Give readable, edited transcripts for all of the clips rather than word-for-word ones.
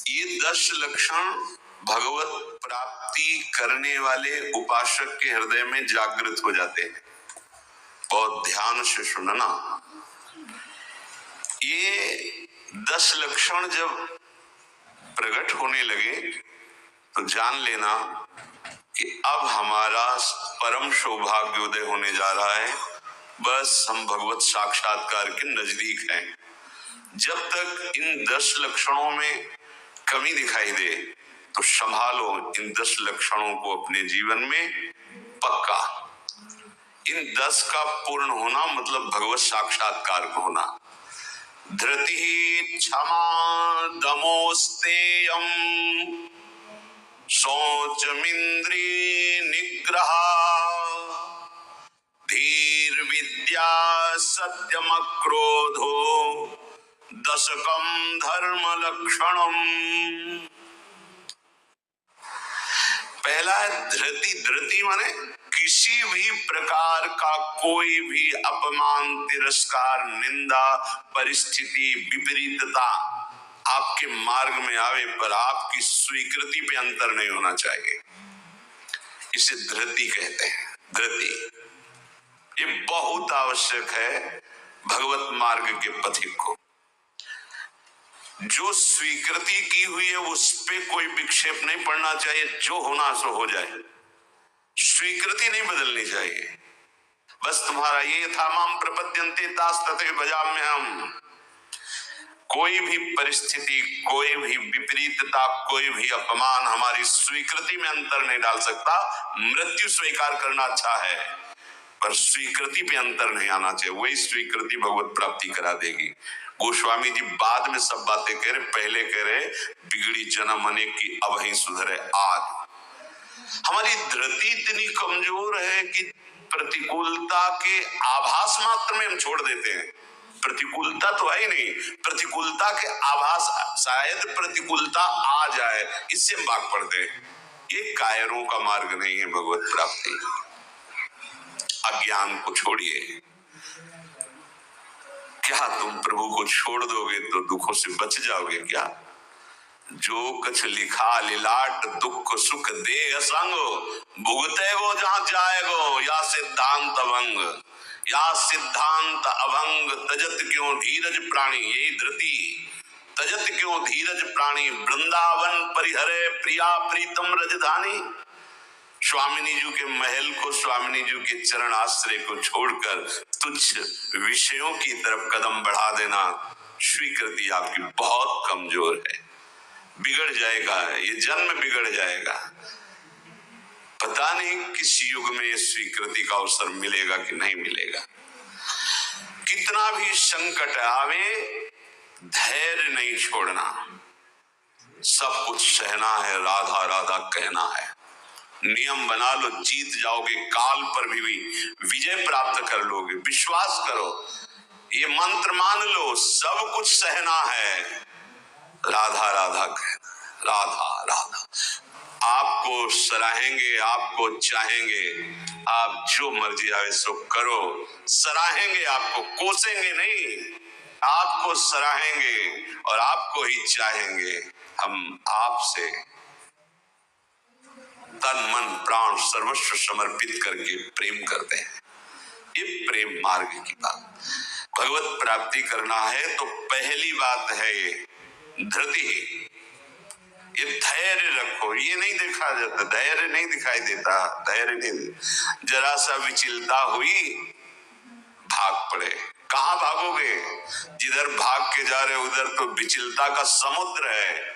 ये 10 लक्षण भगवत प्राप्ति करने वाले उपासक के हृदय में जागृत हो जाते हैं। बहुत ध्यान से सुनना। ये 10 लक्षण जब प्रकट होने लगे तो जान लेना कि अब हमारा परम सौभाग्योदय होने जा रहा है। बस हम भगवत साक्षात्कार के नजदीक हैं। जब तक इन 10 लक्षणों में कमी दिखाई दे तो संभालो इन 10 लक्षणों को अपने जीवन में पक्का। इन 10 का पूर्ण होना मतलब भगवत साक्षात्कार को होना। धृति, क्षमा, दमोस्तेयम, शौचमिंद्रिय निग्रह, धीर विद्या, सत्यम क्रोधो, दशकम धर्म लक्षणम। पहला है धृति। धृति माने किसी भी प्रकार का कोई भी अपमान, तिरस्कार, निंदा, परिस्थिति, विपरीतता आपके मार्ग में आवे पर आपकी स्वीकृति पे अंतर नहीं होना चाहिए। इसे धृति कहते हैं। धृति ये बहुत आवश्यक है भगवत मार्ग के पथिक को। जो स्वीकृति की हुई है उस पे कोई विक्षेप नहीं पड़ना चाहिए। जो होना सो हो जाए, स्वीकृति नहीं बदलनी चाहिए। बस तुम्हारा ये था, माम प्रपद्यन्ते तास तथे भजाम्यहम्। कोई भी परिस्थिति, कोई भी विपरीतता, कोई भी अपमान हमारी स्वीकृति में अंतर नहीं डाल सकता। मृत्यु स्वीकार करना अच्छा है पर स्वीकृति पे अंतर नहीं आना चाहिए। वही स्वीकृति भगवत प्राप्ति करा देगी। गोस्वामी जी बाद में सब बातें कह रहे, पहले कह रहे बिगड़ी जन्म अनेक की अब ही सुधरे आज। हमारी धृति इतनी कमजोर है कि प्रतिकूलता के आभास मात्र में हम छोड़ देते हैं। प्रतिकूलता तो है ही नहीं, प्रतिकूलता के आभास, शायद प्रतिकूलता आ जाए इससे हम भाग पड़ते हैं। ये कायरों का मार्ग नहीं है भगवत प्राप्ति। अज्ञान को छोड़िए। क्या तुम प्रभु को छोड़ दोगे तो दुखों से बच जाओगे क्या? जो कुछ लिखा लिलाट दुख सुख दे असंग, भुगते गो जहां जाएगो या सिद्धांत अभंग। या सिद्धांत अभंग तजत क्यों धीरज प्राणी। यही धृति। तजत क्यों धीरज प्राणी, वृंदावन परिहरे प्रिया प्रीतम रजधानी। स्वामिनी जी के महल को, स्वामिनी जी के चरण आश्रय को छोड़कर तुच्छ विषयों की तरफ कदम बढ़ा देना, स्वीकृति आपकी बहुत कमजोर है। बिगड़ जाएगा, ये जन्म बिगड़ जाएगा। पता नहीं किस युग में ये स्वीकृति का अवसर मिलेगा कि नहीं मिलेगा। कितना भी संकट आवे धैर्य नहीं छोड़ना। सब कुछ सहना है, राधा राधा कहना है। नियम बना लो, जीत जाओगे। काल पर भी विजय प्राप्त कर लोगे। विश्वास करो, ये मंत्र मान लो, सब कुछ सहना है, राधा राधा कहना। राधा राधा आपको सराहेंगे, आपको चाहेंगे, आप जो मर्जी आवे सो करो। सराहेंगे आपको, कोसेंगे नहीं, आपको सराहेंगे और आपको ही चाहेंगे। हम आपसे तन मन प्राण सर्वस्व समर्पित करके प्रेम करते हैं। ये प्रेम मार्ग की बात। भगवत प्राप्ति करना है तो पहली बात है ये धृति। ये धैर्य रखो। ये नहीं देखा जाता, धैर्य नहीं दिखाई देता। धैर्य नहीं, जरा सा विचलता हुई भाग पड़े। कहां भागोगे? जिधर भाग के जा रहे उधर तो विचलता का समुद्र है।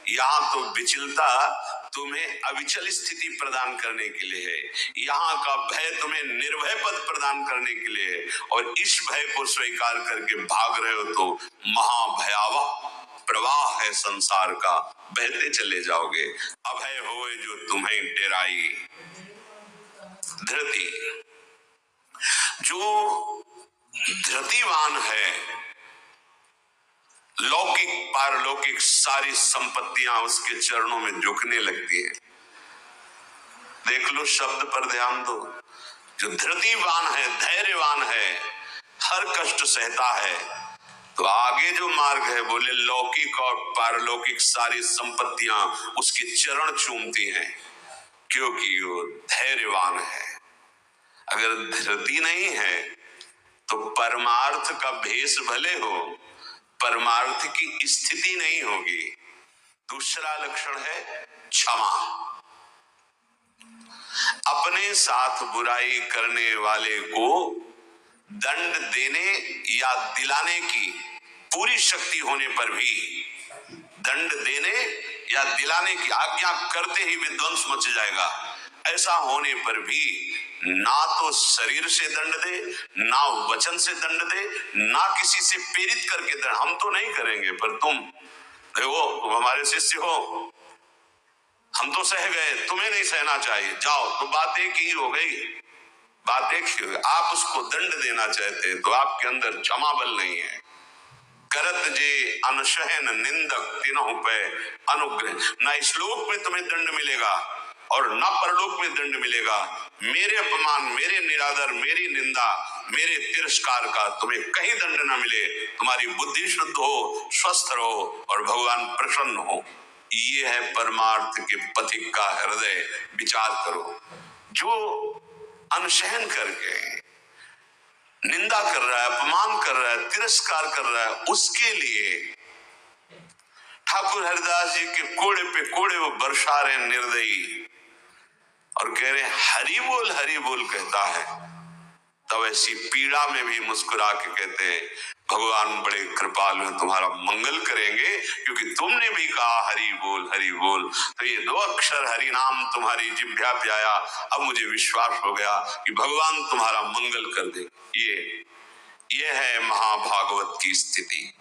यहाँ तो विचलता तुम्हें अविचल स्थिति प्रदान करने के लिए है। यहाँ का भय तुम्हें निर्भय पद प्रदान करने के लिए है। और इस भय को स्वीकार करके भाग रहे हो तो महाभयावह प्रवाह है संसार का, बहते चले जाओगे। अभय होए जो तुम्हें डेराई। धृति, जो धृतिवान है, लौकिक पारलौकिक सारी संपत्तियां उसके चरणों में झुकने लगती है। देख लो, शब्द पर ध्यान दो। जो धृतिवान है, धैर्यवान है, हर कष्ट सहता है, तो आगे जो मार्ग है बोले लौकिक और पारलौकिक सारी संपत्तियां उसके चरण चूमती हैं, क्योंकि वो धैर्यवान है। अगर धृति नहीं है तो परमार्थ का भेष भले हो, परमार्थ की स्थिति नहीं होगी। दूसरा लक्षण है क्षमा। अपने साथ बुराई करने वाले को दंड देने या दिलाने की पूरी शक्ति होने पर भी, दंड देने या दिलाने की आज्ञा करते ही विध्वंस मच जाएगा, ऐसा होने पर भी ना तो शरीर से दंड दे, ना वचन से दंड दे, ना किसी से प्रेरित करके दंड। हम तो नहीं करेंगे, पर तुम देखो, तुम हमारे शिष्य हो, हम तो सह गए, तुम्हें नहीं सहना चाहिए, जाओ। तो बात एक ही हो गई, बात एक ही हो गई। आप उसको दंड देना चाहते हैं तो आपके अंदर क्षमा बल नहीं है। करत जे अनशहन निंदक तिनहु पे अनुग्रह। ना इस लोक में तुम्हें दंड मिलेगा और ना परलोक में दंड मिलेगा। मेरे अपमान, मेरे निरादर, मेरी निंदा, मेरे तिरस्कार का तुम्हें कहीं दंड ना मिले। तुम्हारी बुद्धि शुद्ध हो, स्वस्थ रहो और भगवान प्रसन्न हो। ये है परमार्थ के पथिक का हृदय। विचार करो, जो अनशहन करके निंदा कर रहा है, अपमान कर रहा है, तिरस्कार कर रहा है, उसके लिए ठाकुर हरिदास जी के कोड़े पे कोड़े वो बरसा रहे निर्दयी और कह रहे हरि बोल कहता है। तब ऐसी पीड़ा में भी मुस्कुरा के कहते हैं भगवान बड़े कृपालु हैं, तुम्हारा मंगल करेंगे, क्योंकि तुमने भी कहा हरि बोल। तो ये दो अक्षर हरि नाम तुम्हारी जिह्वा पे आया, अब मुझे विश्वास हो गया कि भगवान तुम्हारा मंगल कर दे। ये है महाभागवत की स्थिति।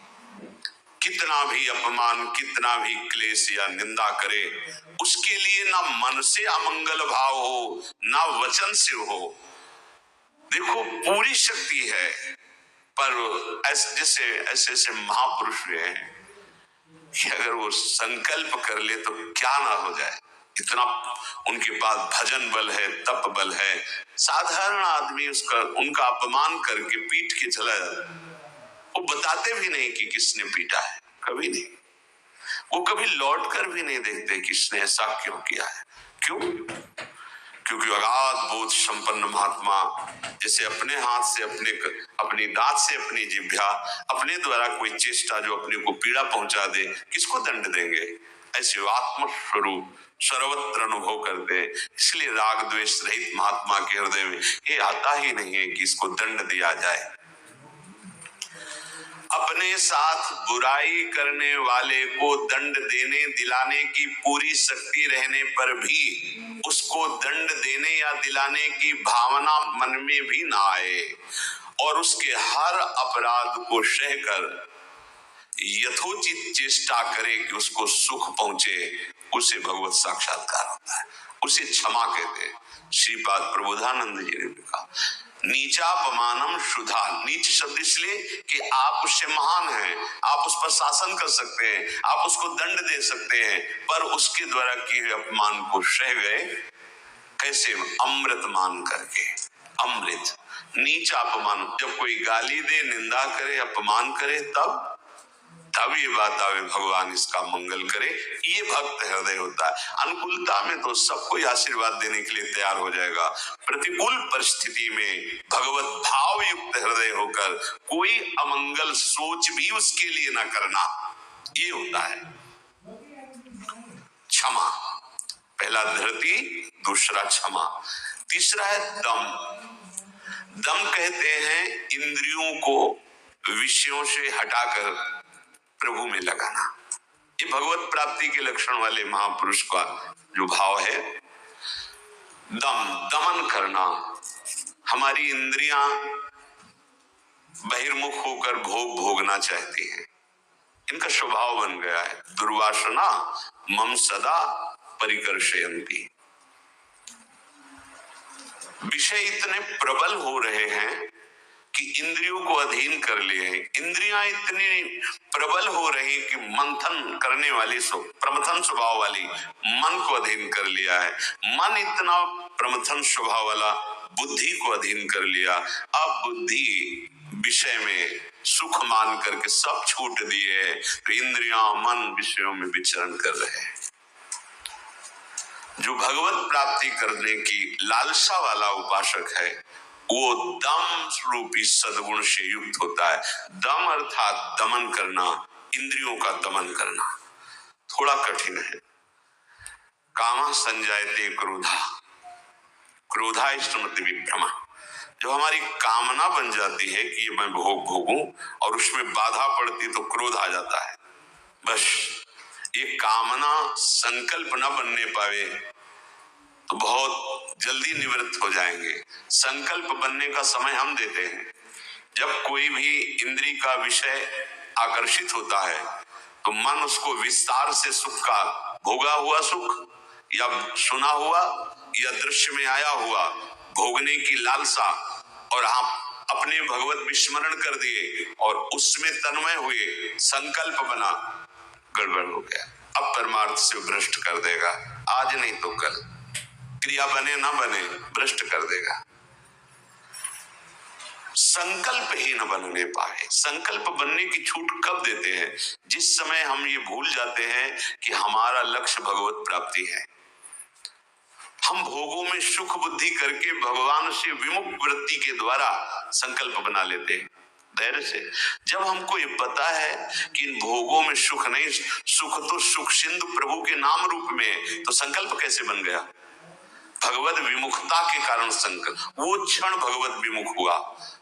कितना भी अपमान, कितना भी क्लेश या निंदा करे, उसके लिए ना मन से अमंगल भाव हो, ना वचन से हो। देखो, पूरी शक्ति है, पर ऐसे महापुरुष हैं कि अगर वो संकल्प कर ले तो क्या ना हो जाए। इतना उनके पास भजन बल है, तप बल है। साधारण आदमी उनका अपमान करके पीट के चला जाता, वो बताते भी नहीं कि किसने पीटा है, कभी नहीं। वो कभी लौट कर भी नहीं देखते किसने ऐसा क्यों किया है। क्यों? क्योंकि अगाध बोध संपन्न महात्मा जैसे अपने हाथ से, अपनी दांत से अपनी जिह्वा, अपने द्वारा कोई चेष्टा जो अपने को पीड़ा पहुंचा दे, किसको दंड देंगे? ऐसे आत्मस्वरूप सर्वत्र अनुभव करते। इसलिए राग द्वेष रहित महात्मा के हृदय में ये आता ही नहीं है कि इसको दंड दिया जाए। अपने साथ बुराई करने वाले को दंड देने दिलाने की पूरी शक्ति रहने पर भी उसको दंड देने या दिलाने की भावना मन में भी ना आए और उसके हर अपराध को सहकर यथोचित चेष्टा करे कि उसको सुख पहुंचे, उसे भगवत साक्षात्कार होता है, उसे क्षमा कहते हैं। श्रीपाद प्रबोधानंद जी ने कहा नीचापमानम शुद्धा। नीच शब्द इसलिए कि आप उससे महान हैं, आप उस पर शासन कर सकते हैं, आप उसको दंड दे सकते हैं, पर उसके द्वारा किए अपमान को सह गए। कैसे? अमृत मान करके। अमृत नीचा अपमान, जब कोई गाली दे, निंदा करे, अपमान करे, तब ये बात आवे भगवान इसका मंगल करे। ये भक्त हृदय होता है। अनुकूलता में तो सबको आशीर्वाद देने के लिए तैयार हो जाएगा। प्रतिकूल परिस्थिति में भगवत भाव युक्त हृदय होकर कोई अमंगल सोच भी उसके लिए न करना, ये होता है क्षमा। पहला धृति, दूसरा क्षमा, तीसरा है दम। दम कहते हैं इंद्रियों को विषयों से हटाकर प्रभु में लगाना। ये भगवत प्राप्ति के लक्षण वाले महापुरुष का जो भाव है। दमन करना। हमारी इंद्रियां बहिर्मुख होकर भोग भोगना चाहती हैं, इनका स्वभाव बन गया है। दुर्वासना मम सदा परिकर्षयन्ति। विषय इतने प्रबल हो रहे हैं कि इंद्रियों को अधीन कर लिए हैं। इंद्रियां इतनी प्रबल हो रही कि मंथन करने वाली प्रमथन स्वभाव वाली मन को अधीन कर लिया है। मन इतना प्रमथन स्वभाव वाला बुद्धि को अधीन कर लिया। अब बुद्धि विषय में सुख मान करके सब छूट दिए हैं, तो इंद्रियां मन विषयों में विचरण कर रहे हैं। जो भगवत प्राप्ति करने की लालसा वाला उपासक है वो दम रूपी सद्गुण से युक्त होता है। दम अर्थात दमन करना, इंद्रियों का दमन करना थोड़ा कठिन है। कामा संजायते क्रोधा, क्रोधा स्मृति विभ्रमा। जो हमारी कामना बन जाती है कि मैं भोग भोगूं और उसमें बाधा पड़ती तो क्रोध आ जाता है। बस ये कामना संकल्प न बनने पावे तो बहुत जल्दी निवृत्त हो जाएंगे। संकल्प बनने का समय हम देते हैं। जब कोई भी इंद्री का विषय आकर्षित होता है तो मन उसको विस्तार से सुख का, भोगा हुआ सुख या सुना हुआ या दृश्य में आया हुआ भोगने की लालसा, और आप अपने भगवत विस्मरण कर दिए और उसमें तन्मय हुए, संकल्प बना, गड़बड़ हो गया। अब परमार्थ से भ्रष्ट कर देगा, आज नहीं तो कल। क्रिया बने ना बने भ्रष्ट कर देगा। संकल्प ही न बनने पाए। संकल्प बनने की छूट कब देते हैं? जिस समय हम ये भूल जाते हैं कि हमारा लक्ष्य भगवत प्राप्ति है। हम भोगों में सुख बुद्धि करके भगवान से विमुख वृत्ति के द्वारा संकल्प बना लेते हैं धैर्य से। जब हमको ये पता है कि इन भोगों में सुख नहीं, सुख तो सुख सिंधु प्रभु के नाम रूप में, तो संकल्प कैसे बन गया? भगवत विमुखता के कारण संकल्प। वो क्षण भगवत विमुख हुआ,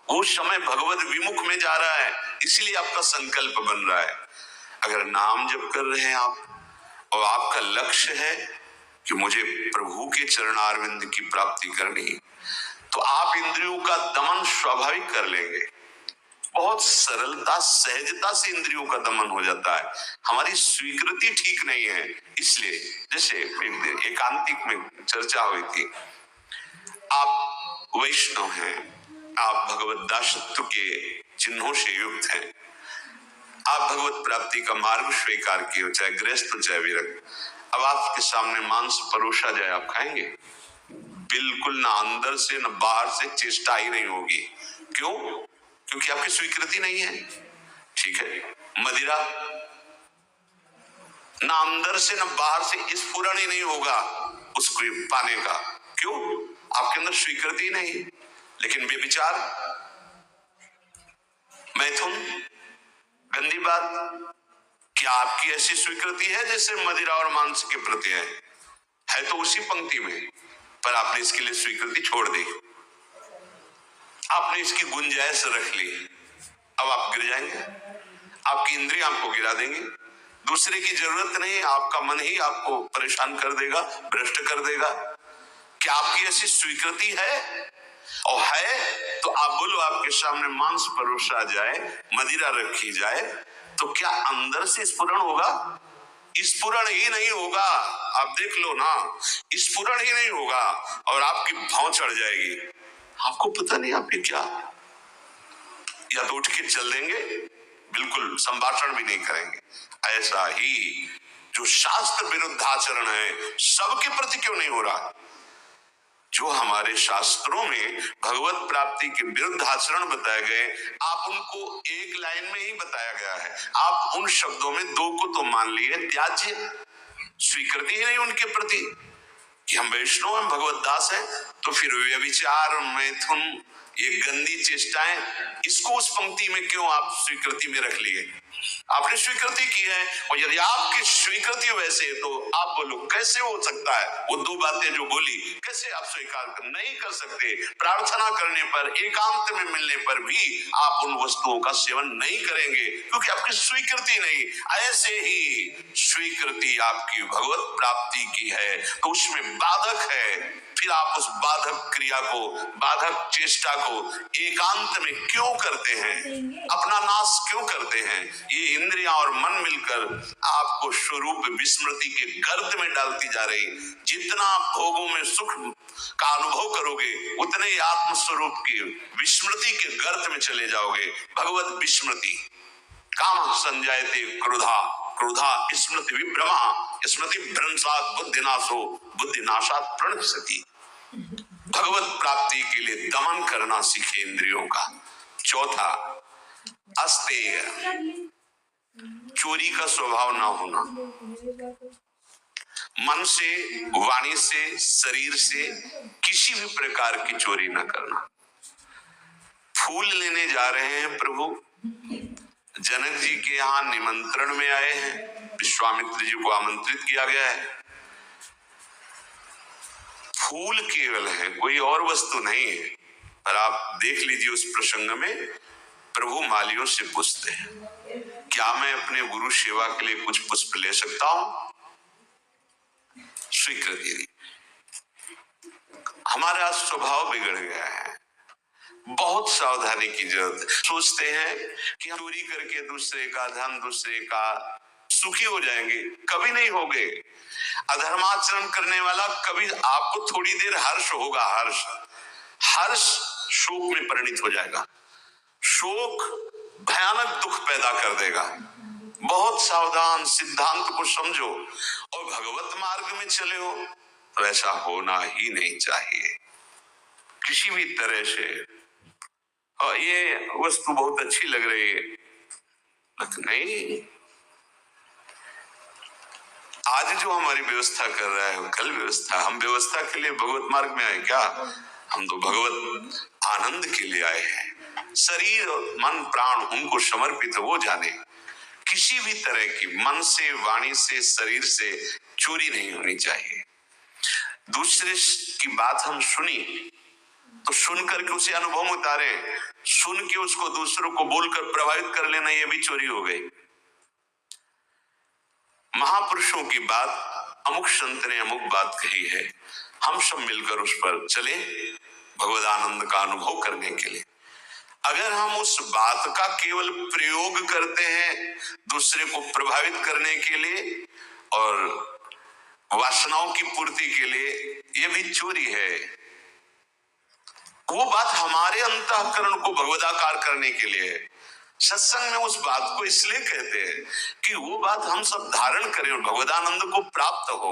वो समय भगवत विमुख में जा रहा है, इसलिए आपका संकल्प बन रहा है। अगर नाम जप कर रहे हैं आप और आपका लक्ष्य है कि मुझे प्रभु के चरणारविंद की प्राप्ति करनी, तो आप इंद्रियों का दमन स्वाभाविक कर लेंगे। बहुत सरलता सहजता से इंद्रियों का दमन हो जाता है। हमारी स्वीकृति ठीक नहीं है, इसलिए जैसे एकांतिक में चर्चा हुई थी, आप वैष्णव हैं, आप भगवत दासत्व के चिन्हों से युक्त हैं, आप भगवत प्राप्ति का मार्ग स्वीकार किए हो, चाहे गृहस्थ हो चाहे विरक्त। अब आपके सामने मांस परोसा जाए, आप खाएंगे? बिल्कुल ना, अंदर से ना बाहर से चेष्टा ही नहीं होगी। क्यों? क्योंकि आपकी स्वीकृति नहीं है। ठीक है, मदिरा ना अंदर से ना बाहर से स्फुरण ही नहीं होगा उसको पाने का। क्यों? आपके अंदर स्वीकृति नहीं। लेकिन बेविचार, मैथुन, गंदी बात, क्या आपकी ऐसी स्वीकृति है जैसे मदिरा और मांस के प्रति है तो उसी पंक्ति में, पर आपने इसके लिए स्वीकृति छोड़ दी, आपने इसकी गुंजाइश रख ली। अब आप गिर जाएंगे, आपकी इंद्रियां आपको गिरा देंगी। दूसरे की जरूरत नहीं, आपका मन ही आपको परेशान कर देगा, भ्रष्ट कर देगा। क्या आपकी ऐसी स्वीकृति है? और है तो आप बोलो, आपके सामने मांस परोसा जाए, मदिरा रखी जाए, तो क्या अंदर से स्फुरण होगा? स्फुरण ही नहीं होगा। आप देख लो ना, स्फुरण ही नहीं होगा और आपकी भाव चढ़ जाएगी। आपको पता नहीं आपने क्या, या तो उठ के चल देंगे, बिल्कुल संभाषण भी नहीं करेंगे। ऐसा ही जो शास्त्र विरुद्ध आचरण है, सबके प्रति क्यों नहीं हो रहा? जो हमारे शास्त्रों में भगवत प्राप्ति के विरुद्ध आचरण बताए गए, आप उनको एक लाइन में ही बताया गया है। आप उन शब्दों में दो को तो मान लिए, त्याज्य, स्वीकृति ही नहीं उनके प्रति कि हम वैष्णव हैं, भगवत दास हैं। तो फिर व्यभिचार, मैथुन, ये गंदी चेष्टाएं, इसको उस पंक्ति में क्यों आप स्वीकृति में रख लिए? आपने स्वीकृति की है, और यदि आपकी स्वीकृति वैसे तो आप बोलो कैसे हो सकता है? वो दो बातें जो बोली, कैसे आप स्वीकार नहीं कर सकते? प्रार्थना करने पर, एकांत में मिलने पर भी आप उन वस्तुओं का सेवन नहीं करेंगे क्योंकि आपकी स्वीकृति नहीं। ऐसे ही स्वीकृति आपकी भगवत प्राप्ति की है तो उसमें बाधक है, फिर आप उस बाधक क्रिया को, बाधक चेष्टा को एकांत में क्यों करते हैं? अपना नाश क्यों करते हैं? ये इंद्रियां और मन मिलकर आपको स्वरूप विस्मृति के गर्त में डालती जा रही। जितना भोगों में सुख का अनुभव करोगे उतने ही आत्म स्वरूप की विस्मृति के गर्त में चले जाओगे। भगवत विस्मृति, काम संजायते क्रोधा, क्रोधा स्मृति विभ्रमा, स्मृति भ्रंशात् बुद्धिनाशो, बुद्धिनाशात् प्रणश्यति। भगवत प्राप्ति के लिए दमन करना सीखे इंद्रियों का, चौथा, अस्तेय, चोरी का स्वभाव ना होना। मन से, वाणी से, शरीर से किसी भी प्रकार की चोरी न करना। फूल लेने जा रहे हैं प्रभु, जनक जी के यहाँ निमंत्रण में आए हैं, विश्वामित्र जी को आमंत्रित किया गया है। फूल केवल है, कोई और वस्तु नहीं है। पर आप देख लीजिए उस प्रसंग में प्रभु मालियों से पूछते हैं, क्या मैं अपने गुरु सेवा के लिए कुछ पुष्प ले सकता हूं? स्वीकृति दी। हमारा स्वभाव बिगड़ गया है, बहुत सावधानी की जरूरत है। सोचते हैं कि हम चोरी करके दूसरे का धन, दूसरे का सुखी हो जाएंगे, कभी नहीं होगे। अधर्माचरण करने वाला कभी, आपको थोड़ी देर हर्ष होगा, हर्ष शोक में परिणित हो जाएगा, शोक भयानक दुख पैदा कर देगा। बहुत सावधान, सिद्धांत को समझो और भगवत मार्ग में चले हो तो ऐसा होना ही नहीं चाहिए किसी भी तरह से। और ये वस्तु बहुत अच्छी लग रही है, नहीं, आज जो हमारी व्यवस्था कर रहा है कल व्यवस्था, हम व्यवस्था के लिए भगवत मार्ग में आए क्या? हम तो भगवत आनंद के लिए आए हैं। शरीर और मन प्राण उनको समर्पित, वो जाने। किसी भी तरह की मन से, वाणी से, शरीर से चोरी नहीं होनी चाहिए। दूसरे की बात हम सुनी तो सुन करके उसे अनुभव में उतारे, सुन के उसको दूसरों को बोलकर प्रभावित कर लेना, ये भी चोरी हो गई। महापुरुषों की बात, अमुक संत ने अमुक बात कही है, हम सब मिलकर उस पर चले भगवद आनंद का अनुभव करने के लिए। अगर हम उस बात का केवल प्रयोग करते हैं दूसरे को प्रभावित करने के लिए और वासनाओं की पूर्ति के लिए, यह भी चोरी है। वो बात हमारे अंतःकरण को भगवदाकार करने के लिए है। सत्संग में उस बात को इसलिए कहते हैं कि वो बात हम सब धारण करें और भगवदानंद को प्राप्त हो।